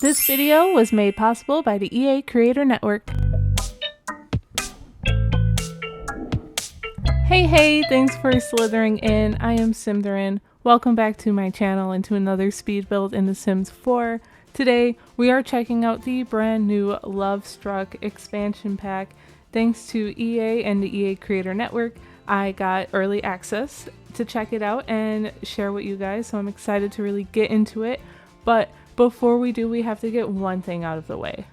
This video was made possible by the EA Creator Network. Hey, thanks for slithering in. I am Symtherin. Welcome back to my channel and to another speed build in The Sims 4. Today, we are checking out the brand new Lovestruck expansion pack. Thanks to EA and the EA Creator Network, I got early access to check it out and share with you guys, so I'm excited to really get into it. But before we do, we have to get one thing out of the way.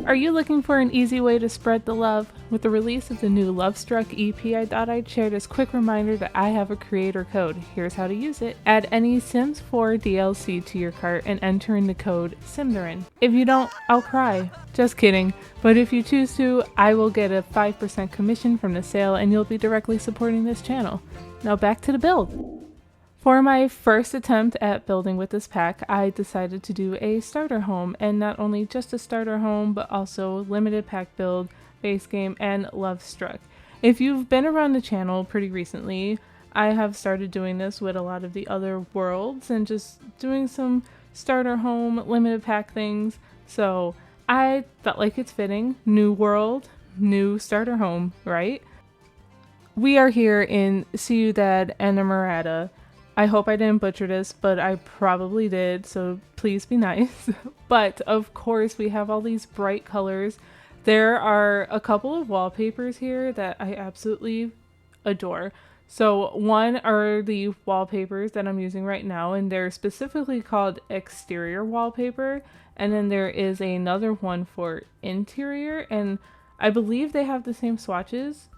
Are you looking for an easy way to spread the love? With the release of the new Lovestruck EP, I thought I'd share this quick reminder that I have a creator code. Here's how to use it. Add any Sims 4 DLC to your cart and enter in the code Symtherin. If you don't, I'll cry. Just kidding. But if you choose to, I will get a 5% commission from the sale and you'll be directly supporting this channel. Now back to the build. For my first attempt at building with this pack, I decided to do a starter home, and not only just a starter home, but also limited pack build, base game, and Lovestruck. If you've been around the channel pretty recently, I have started doing this with a lot of the other worlds and just doing some starter home, limited pack things, so I felt like it's fitting. New world, new starter home, right? We are here in Ciudad Enamorada. I hope I didn't butcher this, but I probably did, so please be nice. But of course, we have all these bright colors. There are a couple of wallpapers here that I absolutely adore. So one are the wallpapers that I'm using right now, and they're specifically called exterior wallpaper. And then there is another one for interior, and I believe they have the same swatches.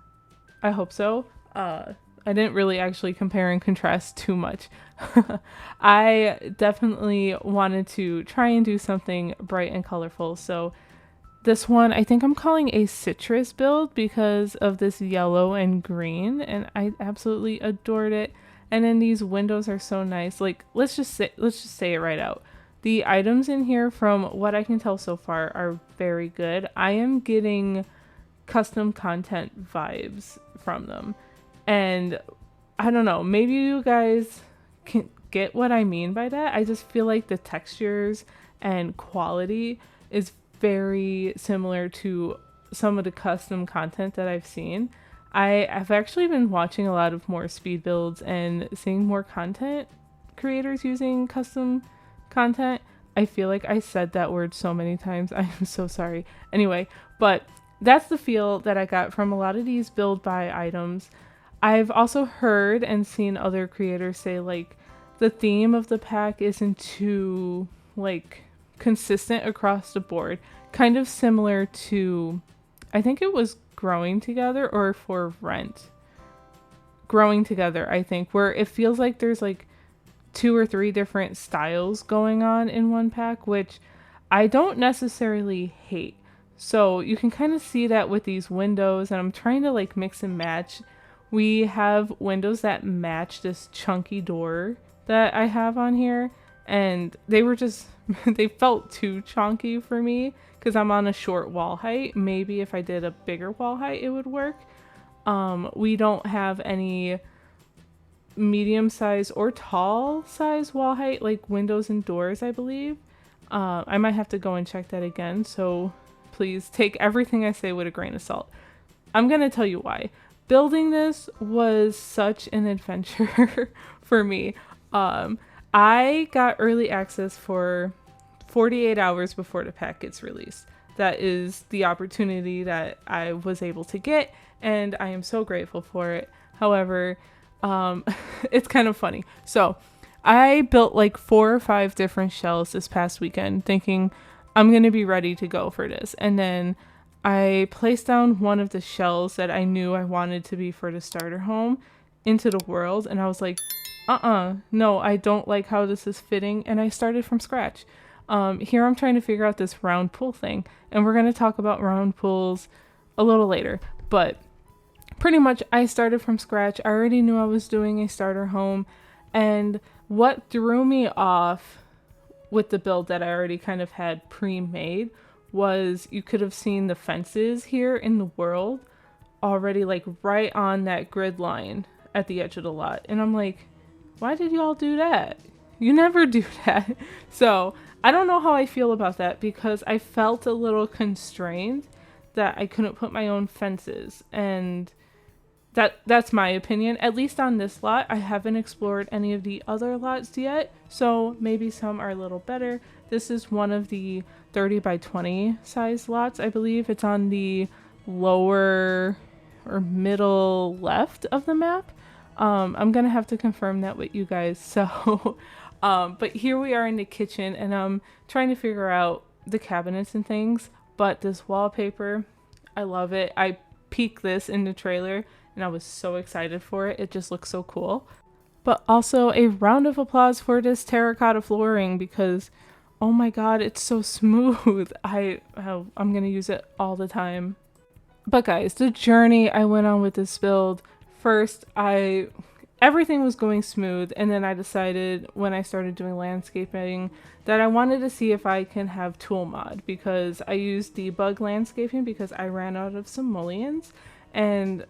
I hope so. I didn't really actually compare and contrast too much. I definitely wanted to try and do something bright and colorful. So this one, I think I'm calling a citrus build because of this yellow and green, and I absolutely adored it. And then these windows are so nice. Like, let's just say it right out. The items in here, from what I can tell so far, are very good. I am getting custom content vibes from them. And I don't know, maybe you guys can get what I mean by that. I just feel like the textures and quality is very similar to some of the custom content that I've seen. I've actually been watching a lot of more speed builds and seeing more content creators using custom content. I feel like I said that word so many times. I'm so sorry. Anyway, but that's the feel that I got from a lot of these build buy items. I've also heard and seen other creators say, like, the theme of the pack isn't too, like, consistent across the board. Kind of similar to, I think it was Growing Together or For Rent. Growing Together, I think, where it feels like there's, like, 2 or 3 different styles going on in one pack, which I don't necessarily hate. So you can kind of see that with these windows, and I'm trying to, like, mix and match. We have windows that match this chunky door that I have on here, and they were just, they felt too chunky for me because I'm on a short wall height. Maybe if I did a bigger wall height, it would work. We don't have any medium size or tall size wall height, like windows and doors, I believe. I might have to go and check that again, so please take everything I say with a grain of salt. I'm going to tell you why. Building this was such an adventure for me. I got early access for 48 hours before the pack gets released. That is the opportunity that I was able to get, and I am so grateful for it. However, it's kind of funny. So I built like 4 or 5 different shells this past weekend thinking I'm going to be ready to go for this. And then I placed down one of the shells that I knew I wanted to be for the starter home into the world, and I was like, no, I don't like how this is fitting, and I started from scratch. Here I'm trying to figure out this round pool thing, and we're going to talk about round pools a little later, but pretty much I started from scratch. I already knew I was doing a starter home, and what threw me off with the build that I already kind of had pre-made was you could have seen the fences here in the world already, like, right on that grid line at the edge of the lot. And I'm like, why did y'all do that? You never do that. So I don't know how I feel about that because I felt a little constrained that I couldn't put my own fences, and that's my opinion. At least on this lot, I haven't explored any of the other lots yet, so maybe some are a little better. This is one of the 30 by 20 size lots, I believe. It's on the lower or middle left of the map. I'm gonna have to confirm that with you guys. So, but here we are in the kitchen, and I'm trying to figure out the cabinets and things. But this wallpaper, I love it. I peeked this in the trailer, and I was so excited for it. It just looks so cool. But also a round of applause for this terracotta flooring because, oh my god, it's so smooth. I'm gonna use it all the time. But guys, the journey I went on with this build, first everything was going smooth, and then I decided when I started doing landscaping that I wanted to see if I can have tool mod, because I used debug landscaping because I ran out of simoleons. And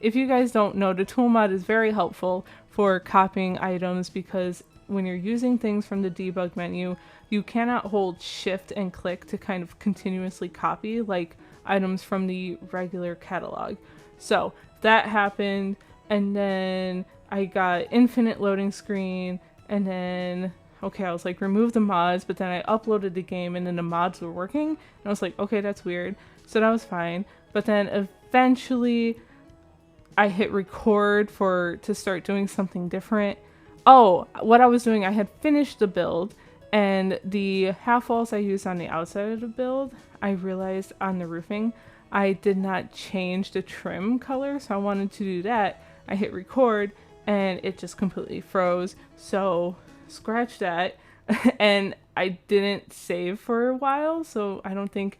if you guys don't know, the tool mod is very helpful for copying items, because when you're using things from the debug menu, you cannot hold shift and click to kind of continuously copy like items from the regular catalog. So that happened, and then I got infinite loading screen, and then okay, I was like, remove the mods, but then I uploaded the game and then the mods were working, and I was like, okay, that's weird. So that was fine. But then eventually I hit record to start doing something different. Oh, what I was doing, I had finished the build, and the half walls I used on the outside of the build, I realized on the roofing I did not change the trim color, so I wanted to do that. I hit record and it just completely froze, so scratch that. And I didn't save for a while, so I don't think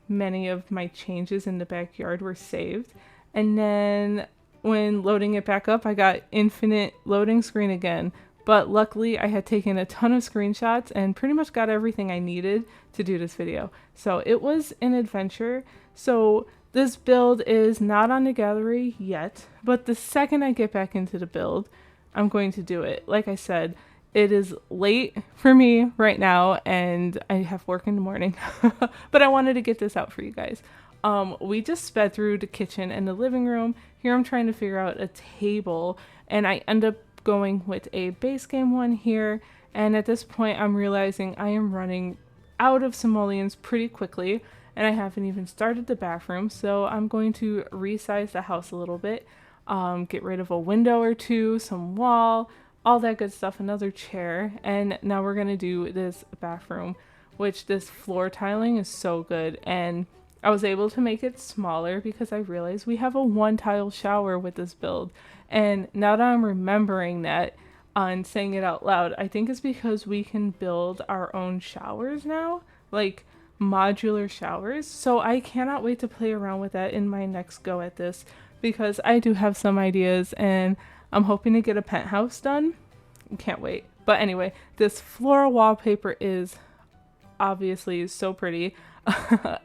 many of my changes in the backyard were saved. And then when loading it back up, I got infinite loading screen again. But luckily I had taken a ton of screenshots and pretty much got everything I needed to do this video. So it was an adventure. So this build is not on the gallery yet, but the second I get back into the build, I'm going to do it. Like I said, it is late for me right now and I have work in the morning, but I wanted to get this out for you guys. We just sped through the kitchen and the living room. Here I'm trying to figure out a table, and I end up going with a base game one here, and at this point I'm realizing I am running out of simoleons pretty quickly, and I haven't even started the bathroom, so I'm going to resize the house a little bit, get rid of a window or two, some wall, all that good stuff, another chair, and now we're going to do this bathroom, which this floor tiling is so good, and I was able to make it smaller because I realized we have a one tile shower with this build. And now that I'm remembering that and saying it out loud, I think it's because we can build our own showers now, like modular showers. So I cannot wait to play around with that in my next go at this, because I do have some ideas and I'm hoping to get a penthouse done. Can't wait. But anyway, this floral wallpaper is obviously so pretty.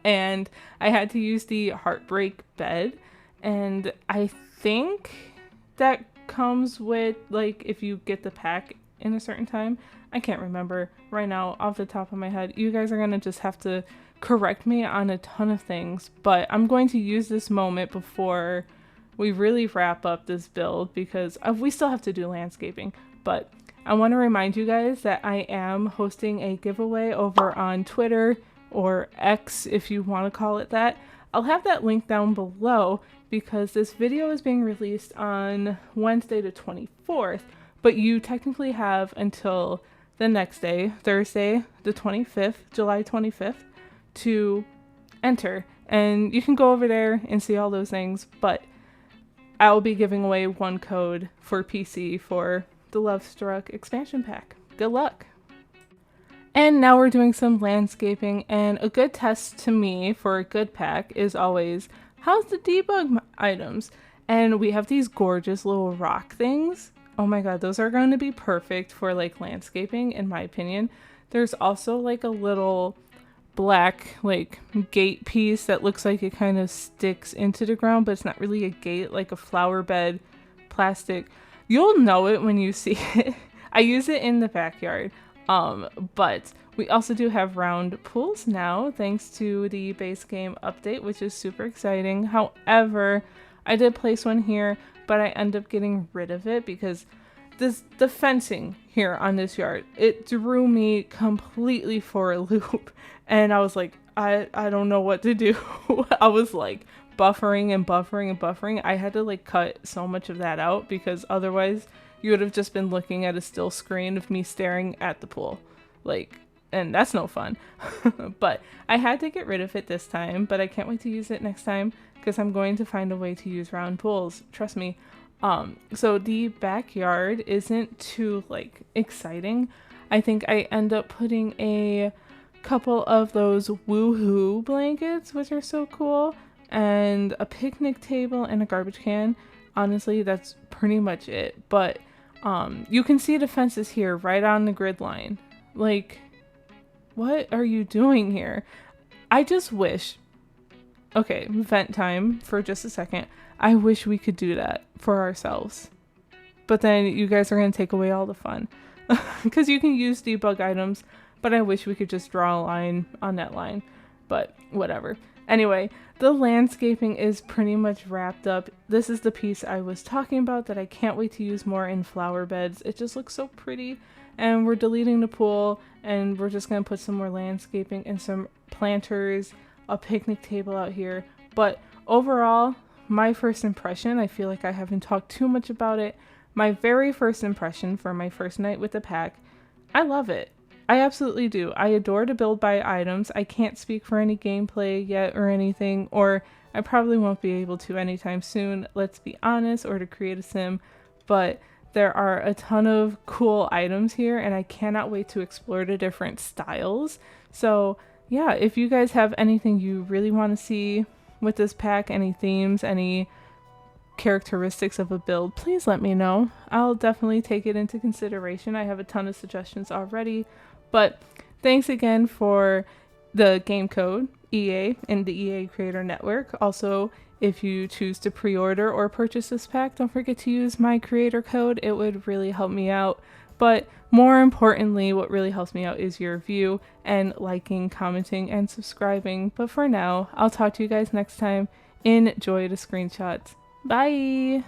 And I had to use the heartbreak bed, and I think that comes with, like, if you get the pack in a certain time. I can't remember right now off the top of my head. You guys are gonna just have to correct me on a ton of things, but I'm going to use this moment before we really wrap up this build, because we still have to do landscaping. But I want to remind you guys that I am hosting a giveaway over on Twitter, or X if you want to call it that. I'll have that link down below, because this video is being released on Wednesday the 24th, but you technically have until the next day, Thursday the 25th, July 25th, to enter. And you can go over there and see all those things, but I'll be giving away one code for PC for the Lovestruck expansion pack. Good luck! And now we're doing some landscaping, and a good test to me for a good pack is always, how's the debug items? And we have these gorgeous little rock things. Oh my god, those are going to be perfect for like landscaping in my opinion. There's also like a little black like gate piece that looks like it kind of sticks into the ground, but it's not really a gate, like a flower bed plastic. You'll know it when you see it. I use it in the backyard. But we also do have round pools now, thanks to the base game update, which is super exciting. However, I did place one here, but I end up getting rid of it because the fencing here on this yard, it threw me completely for a loop. And I was like, I don't know what to do. I was like buffering and buffering and buffering. I had to like cut so much of that out because otherwise you would have just been looking at a still screen of me staring at the pool. Like, and that's no fun. But I had to get rid of it this time, but I can't wait to use it next time because I'm going to find a way to use round pools. Trust me. So the backyard isn't too like exciting. I think I end up putting a couple of those woohoo blankets, which are so cool, and a picnic table and a garbage can. Honestly, that's pretty much it. But you can see the fences here right on the grid line. Like, what are you doing here? I just wish, okay, vent time for just a second. I wish we could do that for ourselves. But then you guys are going to take away all the fun. Because you can use debug items, but I wish we could just draw a line on that line. But whatever. Anyway, the landscaping is pretty much wrapped up. This is the piece I was talking about that I can't wait to use more in flower beds. It just looks so pretty. And we're deleting the pool, and we're just going to put some more landscaping and some planters, a picnic table out here. But overall, my first impression, I feel like I haven't talked too much about it. My very first impression for my first night with the pack, I love it. I absolutely do. I adore to build by items. I can't speak for any gameplay yet or anything, or I probably won't be able to anytime soon, let's be honest, or to create a sim. But there are a ton of cool items here, and I cannot wait to explore the different styles. So yeah, if you guys have anything you really want to see with this pack, any themes, any characteristics of a build, please let me know. I'll definitely take it into consideration. I have a ton of suggestions already. But thanks again for the game code, EA, and the EA Creator Network. Also, if you choose to pre-order or purchase this pack, don't forget to use my creator code. It would really help me out. But more importantly, what really helps me out is your view and liking, commenting, and subscribing. But for now, I'll talk to you guys next time. Enjoy the screenshots. Bye!